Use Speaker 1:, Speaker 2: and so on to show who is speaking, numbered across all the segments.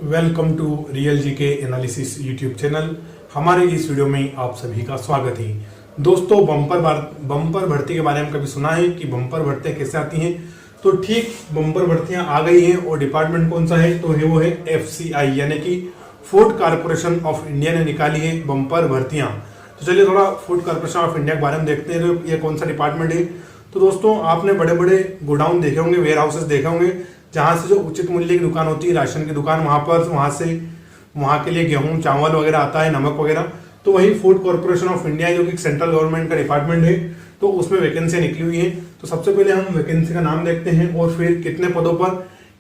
Speaker 1: Welcome to real जी के analysis YouTube channel. हमारे इस वीडियो में आप सभी का स्वागत है। दोस्तों, बम्पर भर्ती के बारे में कभी सुना है कि बम्पर भर्तियां कैसे आती हैं? तो ठीक बम्पर भर्तियां आ गई हैं और डिपार्टमेंट कौन सा है? तो वो है FCI यानी कि फूड कॉरपोरेशन ऑफ इंडिया ने निकाली है बम्पर भर्तियां। तो चलिए थोड़ा फूड कॉरपोरेशन ऑफ इंडिया के बारे में देखते हैं। तो ये कौन सा डिपार्टमेंट है? तो दोस्तों, आपने बड़े बड़े गोडाउन देखे होंगे, वेयर हाउसेस देखे होंगे, जहाँ से जो उचित मूल्य की दुकान होती है, राशन की दुकान, वहाँ के लिए गेहूं चावल वगैरह आता है, नमक वगैरह। तो वही फूड कॉरपोरेशन ऑफ इंडिया जो कि सेंट्रल गवर्नमेंट का डिपार्टमेंट है, तो उसमें वैकेंसी निकली हुई है। तो सबसे पहले हम वैकेंसी का नाम देखते हैं और फिर कितने पदों पर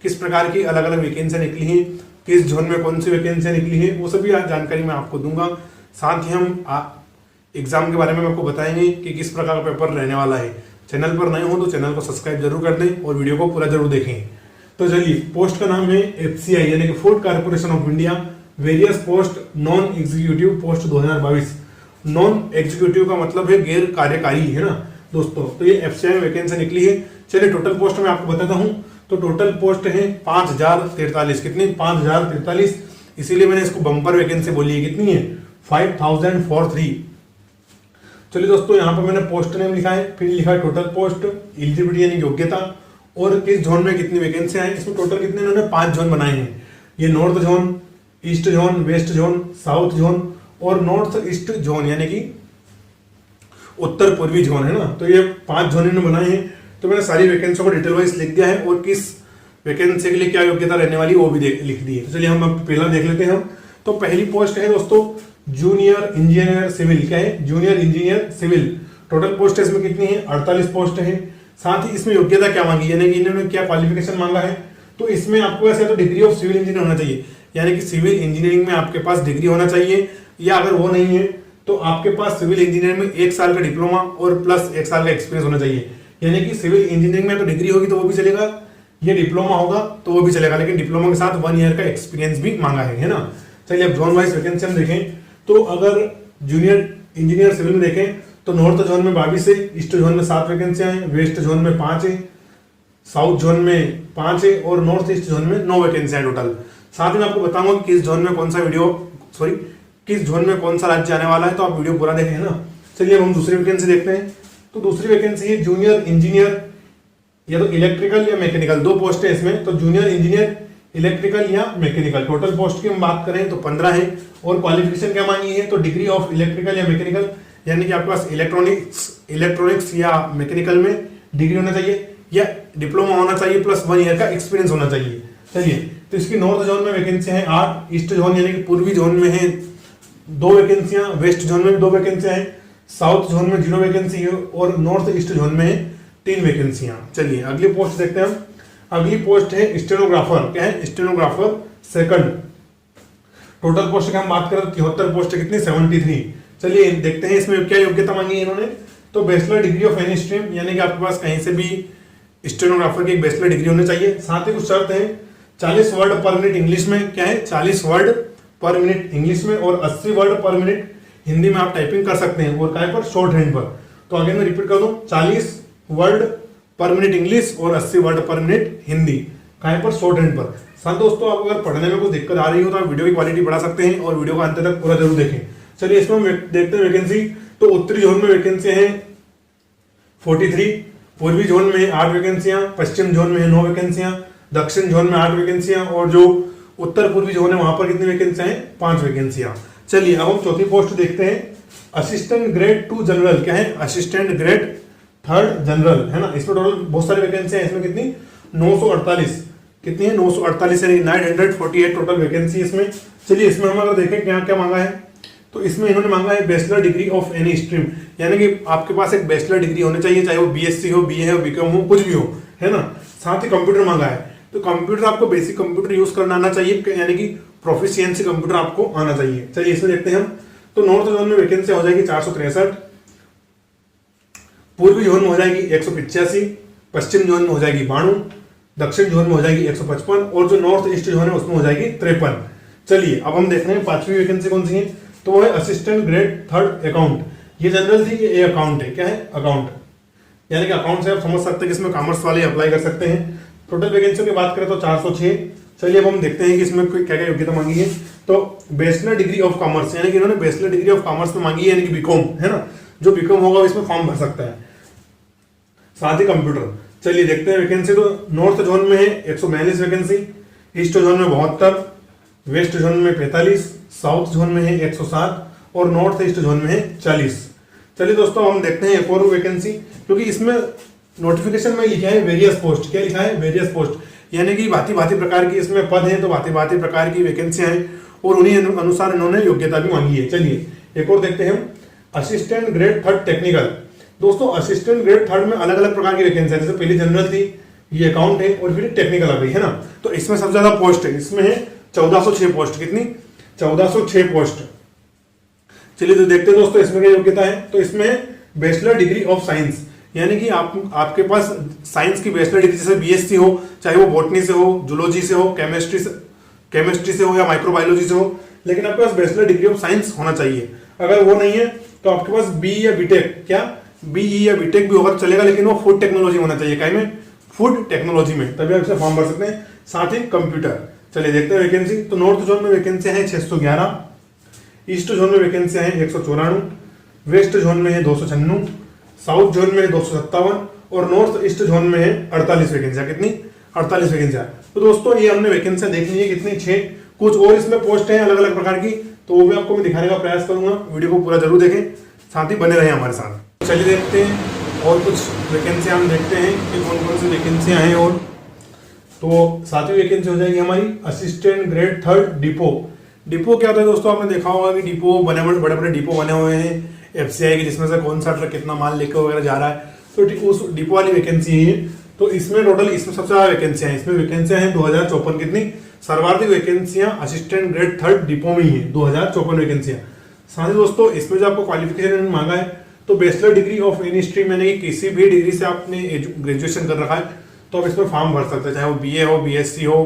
Speaker 1: किस प्रकार की अलग अलग वैकेंसियां निकली हैं, किस जोन में कौन सी वैकेंसियां निकली है, वो सभी जानकारी मैं आपको दूंगा। साथ ही हम एग्जाम के बारे में आपको बताएंगे कि किस प्रकार का पेपर रहने वाला है। चैनल पर नए हो तो चैनल को सब्सक्राइब जरूर कर दें और वीडियो को पूरा जरूर देखें। तो चलिए, पोस्ट का नाम है FCI यानी कि food corporation of India. Various post non executive post 2022। Non executive का मतलब है गैर कार्यकारी, है ना दोस्तों। तो ये FCI में वैकेंसी निकली है। चलिए टोटल पोस्ट मैं आपको बताता हूँ। तो टोटल पोस्ट है 5043। कितनी? 5043। इसीलिए मैंने इसको बम्पर वैकेंसी बोली है। कितनी है? 5043। चलिए दोस्तों, यहाँ पर मैंने पोस्ट नेम लिखा है, फिर लिखा है टोटल पोस्ट, एलिजिबिलिटी यानी योग्यता, और किस जोन में कितनी वैकेंसी है। इसमें टोटल कितने इन्होंने 5 जोन बनाए हैं। ये north zone, east zone, west zone, south zone और नॉर्थ ईस्ट जोन यानी कि उत्तर पूर्वी जोन, है ना। तो ये 5 जोन इन्होंने बनाए हैं। तो मैंने सारी वैकेंसी को डिटेल वाइज लिख दिया है और किस वैकेंसी के लिए क्या योग्यता रहने वाली वो भी लिख दी है। तो चलिए हम पहला देख लेते हैं। तो पहली पोस्ट है दोस्तों जूनियर इंजीनियर सिविल। क्या है? Junior engineer civil. Total post इसमें कितनी है? 48 पोस्ट है। साथ ही इसमें योग्यता क्या मांगी, यानी कि इन्होंने क्या क्वालिफिकेशन मांगा है? तो इसमें आपको ऐसे तो डिग्री ऑफ सिविल इंजीनियर होना चाहिए, यानी कि सिविल इंजीनियरिंग में आपके पास डिग्री होना चाहिए, या अगर वो नहीं है तो आपके पास सिविल इंजीनियरिंग में 1 साल का डिप्लोमा और प्लस 1 साल का एक्सपीरियंस होना चाहिए। यानी कि सिविल इंजीनियरिंग में तो डिग्री होगी तो वो भी चलेगा, ये डिप्लोमा होगा तो वो भी चलेगा, लेकिन डिप्लोमा के साथ 1 ईयर का एक्सपीरियंस भी मांगा है ना। चलिए अब जोन वाइज वैकेंसी हम देखें। तो अगर जूनियर इंजीनियर सिविल में देखें तो नॉर्थ जोन में 22 है, ईस्ट जोन में 7 वैकेंसियां हैं, वेस्ट जोन में 5 है, साउथ जोन में 5 है और नॉर्थ ईस्ट जोन में 9 वैकेंसियां टोटल। साथ ही मैं आपको बताऊंगा कि किस जोन में कौन सा राज्य आने वाला है, तो आप वीडियो पूरा देखें, है ना। चलिए अब हम दूसरी वैकेंसी देखते हैं। तो दूसरी वैकेंसी है जूनियर इंजीनियर या तो इलेक्ट्रिकल या मैकेनिकल। 2 पोस्ट है इसमें। तो जूनियर इंजीनियर इलेक्ट्रिकल या मैकेनिकल। टोटल पोस्ट की हम बात करें तो 15 है और क्वालिफिकेशन क्या मांगी है? तो डिग्री ऑफ इलेक्ट्रिकल या मैकेनिकल, यानी कि आपके पास इलेक्ट्रॉनिक्स या मैकेनिकल में डिग्री होना चाहिए या डिप्लोमा होना चाहिए प्लस 1 ईयर का एक्सपीरियंस होना चाहिए। चलिए, तो इसकी नॉर्थ जोन में वैकेंसी है 8, ईस्ट जोन यानी कि पूर्वी जोन में है 2 वैकेंसियां, वेस्ट जोन में 2 वैकेंसियां हैं, साउथ जोन में 0 वैकेंसी है और नॉर्थ ईस्ट जोन में 3 वैकेंसियां। चलिए अगली पोस्ट देखते हैं हम। अगली पोस्ट है स्टेनोग्राफर। क्या है? Stenographer second. टोटल पोस्ट की हम बात करें तो 73 पोस्ट है। कितनी? 73। चलिए देखते हैं इसमें क्या योग्यता मांगी है इन्होंने। तो bachelor degree of any stream, यानी कि आपके पास कहीं से भी स्टेनोग्राफर की एक बैचलर डिग्री होनी चाहिए। साथ ही कुछ शर्त है, 40 वर्ड पर मिनट इंग्लिश में। क्या है? 40 वर्ड पर मिनट इंग्लिश में और 80 वर्ड पर मिनट हिंदी में आप टाइपिंग कर सकते हैं, और काय पर? शॉर्ट हैंड पर। तो अगेन मैं रिपीट कर दूं, 40 वर्ड पर मिनट इंग्लिश और 80 वर्ड पर मिनट हिंदी, काय पर? शॉर्ट हैंड पर। साथ दोस्तों, आप अगर पढ़ने में कुछ दिक्कत आ रही हो तो आप वीडियो की क्वालिटी बढ़ा सकते हैं और वीडियो को अंत तक पूरा जरूर देखें। चलिए इसमें हम देखते हैं वैकेंसी। तो उत्तरी जोन में वैकेंसी है 43, पूर्वी जोन में 8 वैकेंसियां, पश्चिम जोन में 9 वैकेंसियां, दक्षिण जोन में 8 वैकेंसियां और जो उत्तर पूर्वी जोन है वहां पर कितनी वैकेंसियां हैं? 5 वैकेंसियां। चलिए अब हम चौथी पोस्ट देखते हैं, असिस्टेंट ग्रेड 2 जनरल। क्या है? असिस्टेंट ग्रेड 3rd जनरल, है ना। इसमें टोटल बहुत सारी वैकेंसियां हैं। इसमें कितनी? 948। कितनी है? 948 यानी 948 टोटल वैकेंसी इसमें। चलिए इसमें हम अगर देखें क्या क्या मांगा है, तो इसमें इन्होंने मांगा है bachelor degree of any stream, यानी कि आपके पास एक बैचलर डिग्री होनी चाहिए, चाहे वो BSc हो, BA हो, BCom हो, कुछ भी हो, है ना। साथ ही कंप्यूटर मांगा है। तो कंप्यूटर आपको बेसिक कंप्यूटर यूज करना आना चाहिए, यानी कि प्रोफिशिएंसी कंप्यूटर आपको आना चाहिए। चलिए इसमें देखते हैं हम। तो नॉर्थ जोन में वैकेंसी हो जाएगी 463, पूर्वी जोन में हो जाएगी 185, पश्चिम जोन में हो जाएगी 92, दक्षिण जोन में हो जाएगी 155 और जो नॉर्थ ईस्ट जोन है उसमें हो जाएगी 53। चलिए अब हम देख रहे हैं 5वीं वैकेंसी कौन सी है। तो वो है असिस्टेंट ग्रेड 3rd अकाउंट। ये जनरल थी, ये अकाउंट है। क्या है? अकाउंट, यानी कि अकाउंट से आप समझ सकते हैं कि इसमें कॉमर्स वाले अप्लाई कर सकते हैं। टोटल वैकेंसी की बात करें तो 406, चलिए अब हम देखते हैं कि इसमें क्या क्या योग्यता मांगी है। तो बैचलर डिग्री ऑफ कॉमर्स, यानी कि इन्होंने बैचलर डिग्री ऑफ कॉमर्स में मांगी है, यानी कि बीकॉम है ना, जो बीकॉम होगा इसमें फॉर्म भर सकता है। साथ ही कंप्यूटर। चलिए देखते हैं वैकेंसी। तो नॉर्थ जोन में है 142 वैकेंसी, ईस्ट जोन में 72, वेस्ट जोन में 45, साउथ जोन में है 107 और नॉर्थ ईस्ट जोन में है 40। चलिए दोस्तों हम देखते हैं एक और वैकेंसी, क्योंकि इसमें नोटिफिकेशन में लिखा है वेरियस पोस्ट। क्या लिखा है? वेरियस पोस्ट, यानी कि भांति भांति प्रकार की इसमें पद है, तो भांति भांति प्रकार की वैकेंसियां हैं और उन्हीं अनुसार इन्होंने योग्यता भी मांगी है। चलिए एक और देखते हैं हम, असिस्टेंट ग्रेड 3 टेक्निकल। दोस्तों असिस्टेंट ग्रेड 3 में अलग अलग प्रकार की वैकेंसी है, जैसे पहली जनरल थी, ये अकाउंट है और फिर टेक्निकल आ गई है ना। तो इसमें सबसे ज्यादा पोस्ट है, इसमें है 1406 पोस्ट। कितनी? 1406 पोस्ट। चलिए तो देखते हैं दोस्तों इसमें क्या योग्यता है। तो इसमें बैचलर डिग्री ऑफ साइंस, यानी कि आपके पास साइंस की बैचलर डिग्री, जैसे बीएससी हो, चाहे वो बॉटनी से हो, जूलॉजी से हो, केमिस्ट्री से हो या माइक्रोबायोलॉजी से हो, लेकिन आपके पास बैचलर डिग्री ऑफ साइंस होना चाहिए। अगर वो नहीं है तो आपके पास बीई या बीटेक, क्या बीई या बीटेक भी होगा तो चलेगा, लेकिन वो फूड टेक्नोलॉजी होना चाहिए। क्या में? फूड टेक्नोलॉजी में, तभी आप इसे फॉर्म भर सकते हैं। साथ ही कंप्यूटर। चलिए देखते हैं वैकेंसी। तो नॉर्थ जोन में वैकेंसी है 611, ईस्ट जोन में वैकेंसी है 194, वेस्ट जोन में है 296, साउथ जोन में है 257 और नॉर्थ ईस्ट जोन में है 48 वैकेंसियां। कितनी? 48 वैकेंसियां। तो दोस्तों ये हमने वैकेंसियां देख ली है, कितनी? 6। कुछ और इसमें पोस्ट है अलग अलग प्रकार की, तो वो भी आपको मैं दिखाने का प्रयास करूंगा। वीडियो को पूरा जरूर देखें, साथ ही बने रहें हमारे साथ। चलिए देखते हैं और कुछ वैकेंसियां हम देखते हैं कि कौन कौन सी वैकेंसियां हैं। और तो सातवीं वैकेंसी हो जाएगी हमारी असिस्टेंट ग्रेड 3 डिपो। डिपो क्या होता है दोस्तों? आपने देखा होगा कि डिपो बड़े बड़े डिपो बने हुए हैं एफसीआई के, जिसमें से कौन सा ट्रक कितना माल लेकर वगैरह जा रहा है, तो उस डिपो वाली वैकेंसी है। तो इसमें टोटल इसमें सबसे ज्यादा वैकेंसियां हैं। इसमें वैकेंसियां हैं 2054। कितनी? सर्वाधिक वैकेंसियां असिस्टेंट ग्रेड 3 डिपो में ही है, 2054 वैकेंसियां। साथ ही दोस्तों इसमें जो आपको क्वालिफिकेशन मांगा है, तो bachelor degree of any stream, यानी कि किसी भी डिग्री से आपने ग्रेजुएशन कर रखा है तो आप इसमें फॉर्म भर सकते हैं, चाहे वो बीए हो, बीएससी हो,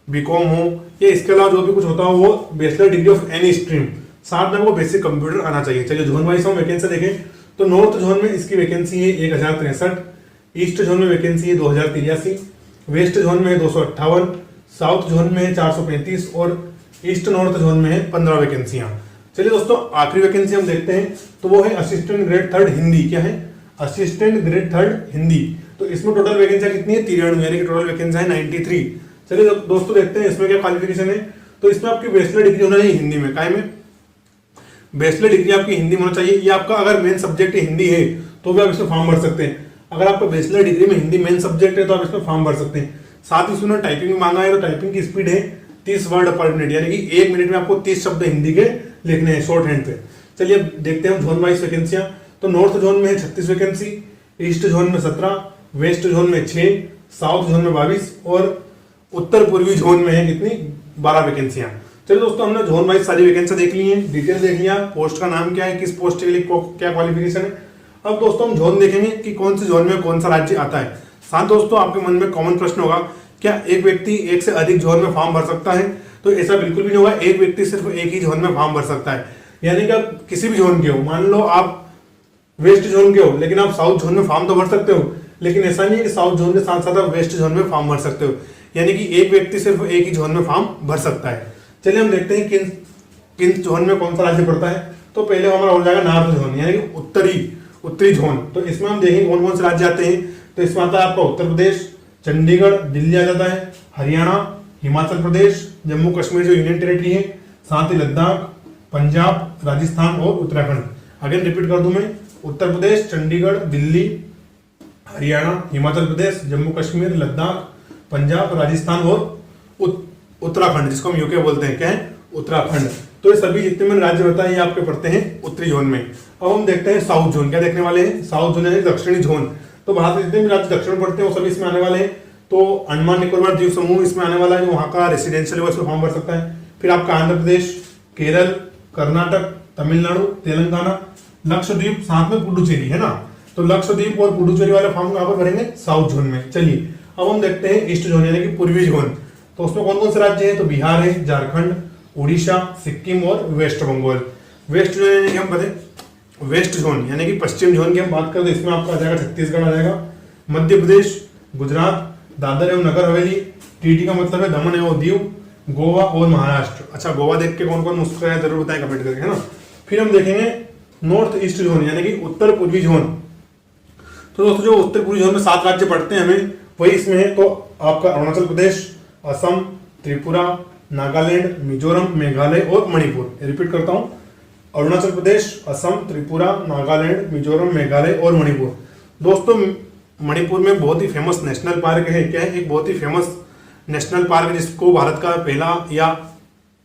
Speaker 1: बीकॉम हो, या इसके अलावा जो भी कुछ होता हो वो bachelor degree of any stream. साथ में वो बेसिक कंप्यूटर आना चाहिए। चलिए जोन वाइज हम वैकेंसी देखें तो नॉर्थ जोन में इसकी वैकेंसी है 1063, ईस्ट जोन में वैकेंसी है 2083, वेस्ट जोन में है 258, साउथ जोन में है 435 और ईस्ट नॉर्थ जोन में है 15 वैकेंसियां। चलिए दोस्तों आखिरी वैकेंसी हम देखते हैं, तो वो है असिस्टेंट ग्रेड 3 हिंदी। क्या है? Assistant grade 3 Hindi. तो इसमें टोटल वैकेंसियां कितनी है? 93, यानी कि टोटल वैकेंसी है 93। चलिए दोस्तों देखते हैं इसमें क्या क्वालिफिकेशन है। तो इसमें आपकी बैचलर डिग्री होना चाहिए हिंदी में। काय में? बैचलर डिग्री आपकी हिंदी में होना चाहिए। ये आपका अगर मेन सब्जेक्ट हिंदी है तो भी आप इसमें फॉर्म भर सकते हैं। अगर आपका बैचलर डिग्री में हिंदी मेन सब्जेक्ट है तो आप इसमें फॉर्म भर सकते हैं। साथ ही इसमें टाइपिंग में मांगा है, तो टाइपिंग की स्पीड है 30 वर्ड पर मिनट, यानी कि 1 मिनट में आपको 30 शब्द हिंदी के लिखने हैं शॉर्ट हैंड पे। चलिए अब देखते हैं जोन वाइज वैकेंसियां। तो नॉर्थ जोन में है 36 वैकेंसी, ईस्ट जोन में 17, वेस्ट जोन में 6, साउथ जोन में 22 और उत्तर पूर्वी जोन में है कितनी? 12 वैकेंसियां। चलिए दोस्तों हमने जोन वाइज सारी वैकेंसियां देख ली हैं, डिटेल देख लिया, पोस्ट का नाम क्या है, किस पोस्ट के लिए क्या क्वालिफिकेशन है। अब दोस्तों हम जोन देखेंगे कि कौन से जोन में कौन सा राज्य आता है। साथ दोस्तों आपके मन में कॉमन प्रश्न होगा, क्या एक व्यक्ति एक से अधिक जोन में फॉर्म भर सकता है? तो ऐसा बिल्कुल भी नहीं होगा। एक व्यक्ति सिर्फ एक ही जोन में फॉर्म भर सकता है, यानी कि आप किसी भी जोन के हो, मान लो आप वेस्ट जोन के हो लेकिन आप साउथ जोन में फॉर्म तो भर सकते हो, लेकिन ऐसा नहीं है कि साउथ जोन के साथ साथ आप वेस्ट जोन में फॉर्म भर सकते हो, यानी कि एक व्यक्ति सिर्फ एक ही जोन में फॉर्म भर सकता है। चलिए हम देखते हैं किन जोन में कौन सा राज्य पड़ता है। तो पहले हमारा हो जाएगा नॉर्थ जोन, यानी कि उत्तरी जोन। तो इसमें हम देखेंगे कौन कौन से राज्य आते हैं। तो इसमें आता है आपका उत्तर प्रदेश, चंडीगढ़, दिल्ली आ जाता है, हरियाणा, हिमाचल प्रदेश, जम्मू कश्मीर जो यूनियन टेरिटरी है, साथ ही लद्दाख, पंजाब, राजस्थान और उत्तराखंड। अगेन रिपीट कर दूं मैं, उत्तर प्रदेश, चंडीगढ़, दिल्ली, हरियाणा, हिमाचल प्रदेश, जम्मू कश्मीर, लद्दाख, पंजाब, राजस्थान और उत्तराखंड, जिसको हम यूके बोलते हैं। क्या है? उत्तराखंड। तो ये सभी जितने मैंने राज्य बताए ये आपके पड़ते हैं उत्तरी जोन में। अब हम देखते हैं साउथ जोन। क्या देखने वाले हैं? साउथ जोन यानी दक्षिणी जोन। तो भारत के जितने भी राज्य दक्षिण में पड़ते हैं वो सभी इसमें आने वाले हैं। तो अंडमान निकोबार द्वीप समूह इसमें आने वाला है, जो वहां का रेसिडेंशियल है इसमें फॉर्म भर सकता है। फिर आपका आंध्र प्रदेश, केरल, कर्नाटक, तमिलनाडु, तेलंगाना, लक्षद्वीप, साथ में पुडुचेरी है ना। तो लक्षद्वीप और पुडुचेरी वाले फॉर्म कहां पर भरेंगे? साउथ जोन में। चलिए अब हम देखते हैं ईस्ट जोन यानी कि पूर्वी जोन। तो उसमें कौन कौन से राज्य हैं? तो बिहार है, झारखंड, उड़ीसा, सिक्किम और वेस्ट बंगाल। वेस्ट जोन यानी कि हम बताएं वेस्ट जोन यानी कि पश्चिम जोन की हम बात करें तो इसमें आपका आ जाएगा छत्तीसगढ़ आ जाएगा, मध्य प्रदेश, गुजरात, दादर एवं नगर हवेली, टीटी का मतलब है दमन एवं दीव, गोवा और महाराष्ट्र। अच्छा, गोवा देख के कौन कौन मुस्कुराया जरूर बताएं कमेंट करके, है ना। फिर हम देखेंगे नॉर्थ ईस्ट जोन यानी कि उत्तर पूर्वी जोन। तो दोस्तों जो उत्तर पूर्वी जोन में 7 राज्य पड़ते हैं हमें, वही इसमें है। तो आपका अरुणाचल प्रदेश, असम, त्रिपुरा, नागालैंड, मिजोरम, मेघालय और मणिपुर। रिपीट करता हूं, अरुणाचल प्रदेश, असम, त्रिपुरा, नागालैंड, मिजोरम, मेघालय और मणिपुर। दोस्तों मणिपुर में बहुत ही फेमस नेशनल पार्क है। क्या है? एक बहुत ही फेमस नेशनल पार्क जिसको भारत का पहला या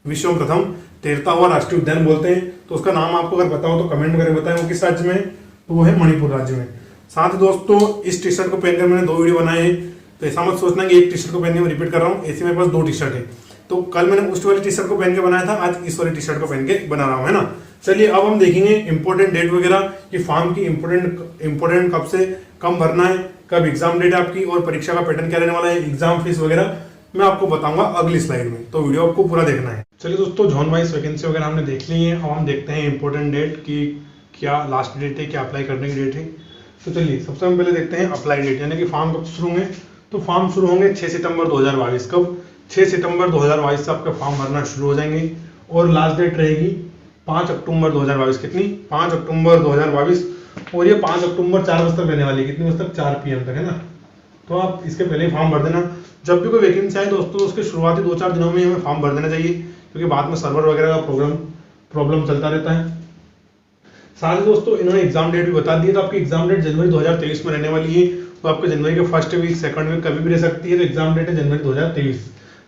Speaker 1: विश्व में प्रथम तैरता हुआ राष्ट्रीय उद्यान बोलते हैं। तो उसका नाम आपको अगर पता हो तो कमेंट करके बताएं वो किस राज्य में है। तो वो है मणिपुर राज्य में। साथ ही दोस्तों इस टी शर्ट को पहनकर मैंने 2 वीडियो बनाए हैं, तो ऐसा मत सोचना कि एक टी शर्ट को पहन के मैं रिपीट कर रहा हूँ। ऐसे मेरे पास 2 टी शर्ट है। तो कल मैंने उस वाली टी शर्ट को पहन के बनाया था, आज इस वाली टी शर्ट को पहन के बना रहा हूँ, है ना। चलिए अब हम देखेंगे इंपॉर्टेंट डेट वगैरह कि फॉर्म की इंपॉर्टेंट कब से कम भरना है, कब एग्जाम डेट आपकी और परीक्षा का पैटर्न क्या रहने वाला है, एग्जाम फीस वगैरह मैं आपको बताऊंगा अगली स्लाइड में। तो वीडियो आपको पूरा देखना है। चलिए दोस्तों जोन वाइज वैकेंसी वगैरह हमने देख ली है। अब हम देखते हैं इंपॉर्टेंट डेट की क्या लास्ट डेट है, क्या अप्लाई करने की डेट है। तो चलिए सबसे हम पहले देखते हैं अप्लाई डेट यानी कि फॉर्म कब शुरू होंगे। तो फॉर्म शुरू होंगे 6 सितंबर 2022। कब? 6 सितंबर 2022 से आपके फॉर्म भरना शुरू हो जाएंगे और लास्ट डेट रहेगी 5 अक्टूबर 2022। कितनी? 5 अक्टूबर 2022। और ये 5 अक्टूबर 4 बजे तक रहने वाली है। कितनी बजे तक? 4 PM तक, है ना। तो आप इसके पहले ही फॉर्म भर देना। जब भी कोई वैकेंसी आए दोस्तों उसके शुरुआती 2-4 दिनों में ही हमें फॉर्म भर देना चाहिए, क्योंकि बाद में सर्वर वगैरह का प्रॉब्लम चलता रहता है। साथ ही दोस्तों इन्होंने एग्जाम डेट भी बता दी है। तो आपकी एग्जाम डेट जनवरी 2023 में रहने वाली है। तो आपके जनवरी के फर्स्ट वीक, सेकंड वीक कभी भी रह सकती है। तो एग्जाम डेट है जनवरी 2023।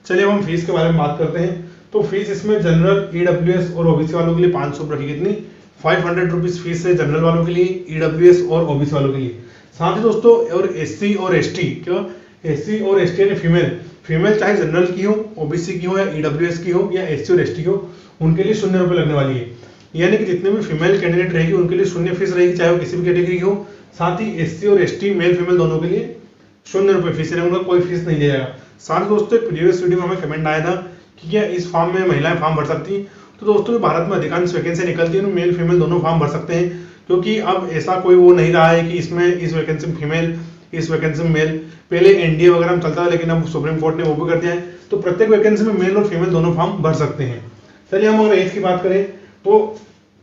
Speaker 1: चलिए अब हम फीस के बारे में बात करते हैं। तो फीस इसमें जनरल, EWS और OBC वालों के लिए 500 रखी। कितनी? 500 रुपीज फीस है जनरल वालों के लिए, EWS और OBC वालों के लिए। साथ ही दोस्तों और SC और ST, क्या SC और ST यानी फीमेल चाहे जनरल की हो, OBC की हो या EWS की हो या SC और ST की हो, उनके लिए 0 रुपये लगने वाली है। यानी कि जितने भी फीमेल कैंडिडेट रहेगी उनके लिए 0 फीस रहेगी, चाहे वो किसी भी कैटेगरी की हो। साथ ही SC और ST मेल फीमेल दोनों के लिए 0 रुपये फीस है, उनका कोई फीस नहीं दिया जाएगा। साथ ही दोस्तों प्रीवियस वीडियो में हमें कमेंट आया था कि क्या इस फॉर्म में महिलाएं फॉर्म भर सकती हैं। तो दोस्तों भारत में अधिकांश वैकेंसी निकलती है, मेल फीमेल दोनों फॉर्म भर सकते हैं, क्योंकि अब ऐसा कोई वो नहीं रहा है कि इसमें इस वैकेंसी में फीमेल, इस वैकेंसी में मेल। पहले NDA वगैरह में चलता था, लेकिन अब सुप्रीम कोर्ट ने वो भी कर दिया है। तो प्रत्येक वैकेंसी में मेल और फीमेल दोनों फॉर्म भर सकते हैं। चलिए हम अगर एज की बात करें तो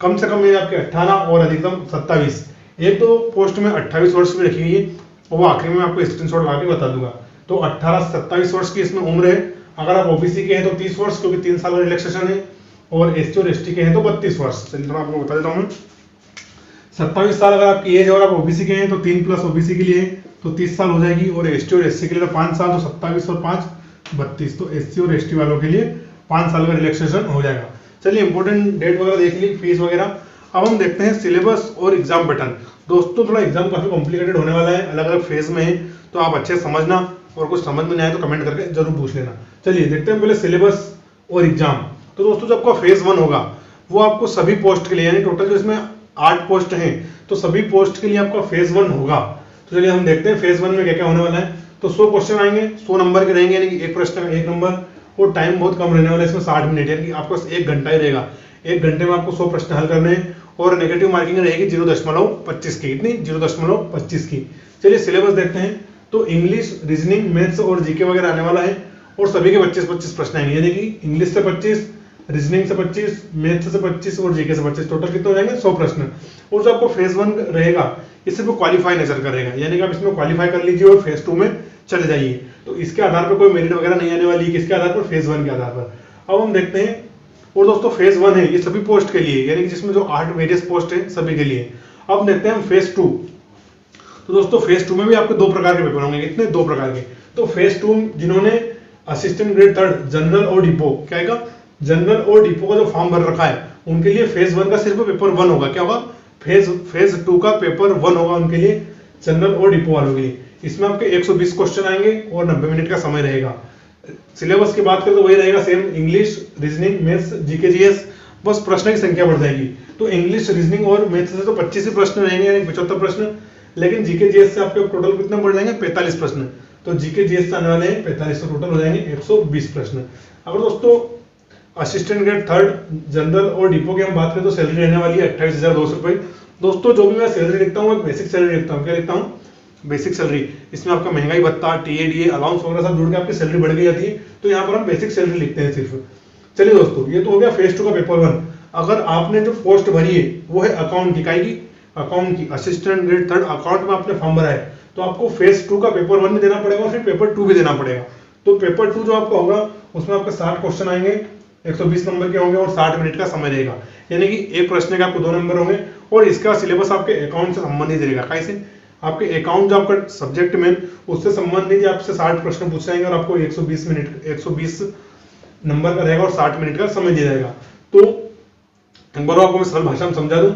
Speaker 1: कम से कम एज आपके 18 और अधिकतम 27। एक तो पोस्ट में 28 वर्ष की रखी हुई है और वो आखिरी में आपको स्क्रीनशॉट लगा के बता दूंगा। तो 18 से 27 वर्ष की इसमें उम्र है। अगर आप OBC के हैं तो 30 वर्ष, क्योंकि 3 साल का रिलैक्सेशन है, और SC और ST के हैं तो 32 वर्ष। चलिए थोड़ा आपको बता देता हूँ। 27 साल अगर आपकी एज है और आप OBC के हैं तो 3 प्लस OBC के लिए तो 30 साल हो जाएगी, और ST और SC के लिए तो 5 साल, तो 27 और 5 32। तो SC और ST वालों के लिए 5 साल का रिलैक्सेशन हो जाएगा। चलिए इंपॉर्टेंट डेट वगैरह देख ली, फीस वगैरह। अब हम देखते हैं सिलेबस और एग्जाम पैटर्न। दोस्तों थोड़ा एग्जाम काफी कॉम्प्लिकेटेड होने वाला है, अलग अलग फेज में है, तो आप अच्छे से समझना, और कुछ समझ में नहीं आए तो कमेंट करके जरूर पूछ लेना। चलिए देखते हैं पहले सिलेबस और एग्जाम। तो दोस्तों जब आपका फेज 1 होगा वो आपको सभी पोस्ट के लिए, यानी टोटल जो इसमें 8 पोस्ट हैं, तो सभी पोस्ट के लिए आपका फेज 1 होगा। तो चलिए हम देखते हैं फेज 1 में क्या क्या होने वाला है। तो 100 क्वेश्चन आएंगे, 100 नंबर के रहेंगे, यानी कि एक प्रश्न में 1 नंबर, और टाइम बहुत कम रहने वाला है इसमें, 60 मिनट, यानी कि आपको 1 घंटा ही रहेगा। 1 घंटे में आपको 100 प्रश्न हल करने हैं, और नेगेटिव मार्किंग रहेगी 0.25 की। इतनी 0.25 की। चलिए सिलेबस देखते हैं। तो इंग्लिश, रीजनिंग, मैथ्स और जीके वगैरह आने वाला है, और सभी के 25-25 प्रश्न आएंगे, यानी कि इंग्लिश से 25, रीजनिंग से 25, मैथ्स से 25 और जीके से 25, टोटल कितने हो जाएंगे? 100 प्रश्न। और जो आपको फेज 1 रहेगा ये सिर्फ क्वालिफाई नजर करेगा, यानी कि आप इसमें क्वालिफाई कर लीजिए और फेज 2 में चले जाइए। तो इसके आधार पर कोई मेरिट वगैरह नहीं आने वाली है, किसके आधार पर? फेज 1 के आधार पर। अब हम देखते हैं। और दोस्तों फेज 1 है ये सभी पोस्ट के लिए, यानी कि जिसमें जो 8 वेरियस पोस्ट है सभी के लिए। अब देखते हैं हम फेज 2। तो दोस्तों फेज 2 में भी आपके 2 प्रकार के पेपर होंगे। कितने? 2 प्रकार के। तो फेज 2 जिन्होंने असिस्टेंट ग्रेड 3 जनरल और डिपो, क्या है, जनरल और डिपो का जो फॉर्म भर रखा है उनके लिए फेज 1 का सिर्फ पेपर 1 होगा। क्या होगा? फेज 2 का पेपर 1 होगा उनके लिए, जनरल और डिपो वालों के लिए। इसमें आपके 120 क्वेश्चन आएंगे और 90 मिनट का समय रहेगा। सिलेबस की बात करें तो वही रहेगा same, English, reasoning, maths, GK, GS, बस प्रश्न की संख्या बढ़ जाएगी। तो इंग्लिश, रीजनिंग और मैथ्स से तो 25 ही प्रश्न रहेंगे, यानी 75 प्रश्न, लेकिन जीके जीएस से आपके टोटल कितने बढ़ जाएंगे? 45 प्रश्न। तो जीके जीएस से आने वाले हैं 45, तो टोटल हो जाएंगे 120 प्रश्न। अगर दोस्तों असिस्टेंट ग्रेड 3 जनरल और डिपो की हम बात करें तो सैलरी रहने वाली है 28,200 रुपए। दोस्तों जो भी मैं सैलरी लिखता हूँ, बेसिक सैलरी लिखता हूँ, क्या लिखता हूँ? बेसिक सैलरी, इसमें आपका महंगाई भत्ता, टीएडीए, अलाउंस वगैरह सब जुड़ के आपकी सैलरी बढ़ गई जाती है। तो यहाँ पर हम बेसिक सैलरी लिखते हैं सिर्फ। चलिए दोस्तों, ये तो हो गया फेज 2 का पेपर 1। अगर आपने जो पोस्ट भरी है वो है अकाउंट की, काई की, अकाउंट की, असिस्टेंट ग्रेड 3 अकाउंट में आपने फॉर्म भरा है, तो आपको फेज 2 का पेपर 1 भी देना पड़ेगा और फिर पेपर 2 भी देना पड़ेगा। तो पेपर 2 जो आपका होगा उसमें आपके 60 क्वेश्चन आएंगे, 120 नंबर के होंगे और 60 मिनट का समय रहेगा। यानी कि एक प्रश्न के आपको 2 नंबर होंगे और इसका सिलेबस आपके अकाउंट से संबंधित रहेगा। कैसे? आपके अकाउंट जो आपका सब्जेक्ट में उससे संबंधित आपसे 60 प्रश्न पूछे जाएंगे और आपको 120 नंबर का रहेगा और 60 मिनट का समय दिया जाएगा। तो एक बार आपको मैं सरल भाषा में समझा दूं,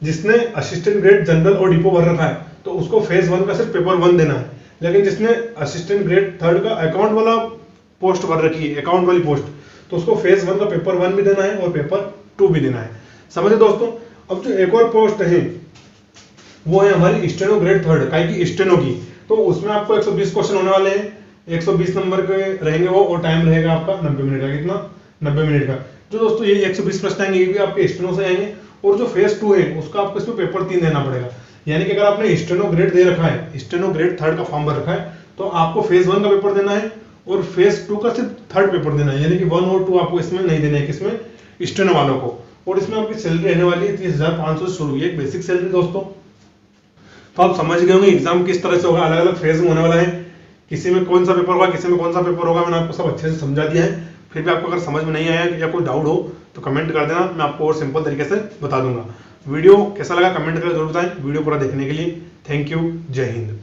Speaker 1: जिसने असिस्टेंट ग्रेड जनरल और डिपो भर रखा है तो उसको फेज 1 का सिर्फ पेपर 1 देना है, लेकिन जिसने असिस्टेंट ग्रेड 3 का अकाउंट वाला पोस्ट भर रखी है, अकाउंट वाली पोस्ट, तो उसको फेज 1 का पेपर 1 भी देना है और पेपर 2 भी देना है। समझे दोस्तों? अब जो एक और पोस्ट है वो है हमारी स्टेनो ग्रेड 3 काई की, स्टेनो की। तो उसमें आपको 120 क्वेश्चन होने वाले हैं, 120 नंबर के रहेंगे वो, और टाइम रहेगा आपका 90 मिनट का। कितना? 90 मिनट का। जो दोस्तों ये 120 प्रश्न आएंगे ये भी आपके स्टेनो से आएंगे, और जो फेज 2 है उसका आपको इसमें पेपर 3 देना पड़ेगा। यानी कि अगर आपने स्टेनो ग्रेड दे रखा है, स्टेनो ग्रेड 3 का फॉर्म भर रखा है, तो आपको फेज 1 का पेपर देना है और फेज 2 का सिर्फ 3rd पेपर देना है। यानी कि 1 और 2 आपको इसमें नहीं देना है, किसमें? स्टेनो वालों को। और इसमें आपकी सैलरी रहने वाली है 30,500 से शुरू, एक बेसिक सैलरी दोस्तों। तो आप समझ गए होंगे एग्जाम किस तरह से होगा, अलग अलग फेज में होने वाला है, किसी में कौन सा पेपर होगा, किसी में कौन सा पेपर होगा। मैंने आपको सब अच्छे से समझा दिया है। फिर भी आपको अगर समझ में नहीं आया या कोई डाउट हो तो कमेंट कर देना, मैं आपको और सिंपल तरीके से बता दूंगा। वीडियो कैसा लगा कमेंट करके जरूर बताएं। वीडियो पूरा देखने के लिए थैंक यू। जय हिंद।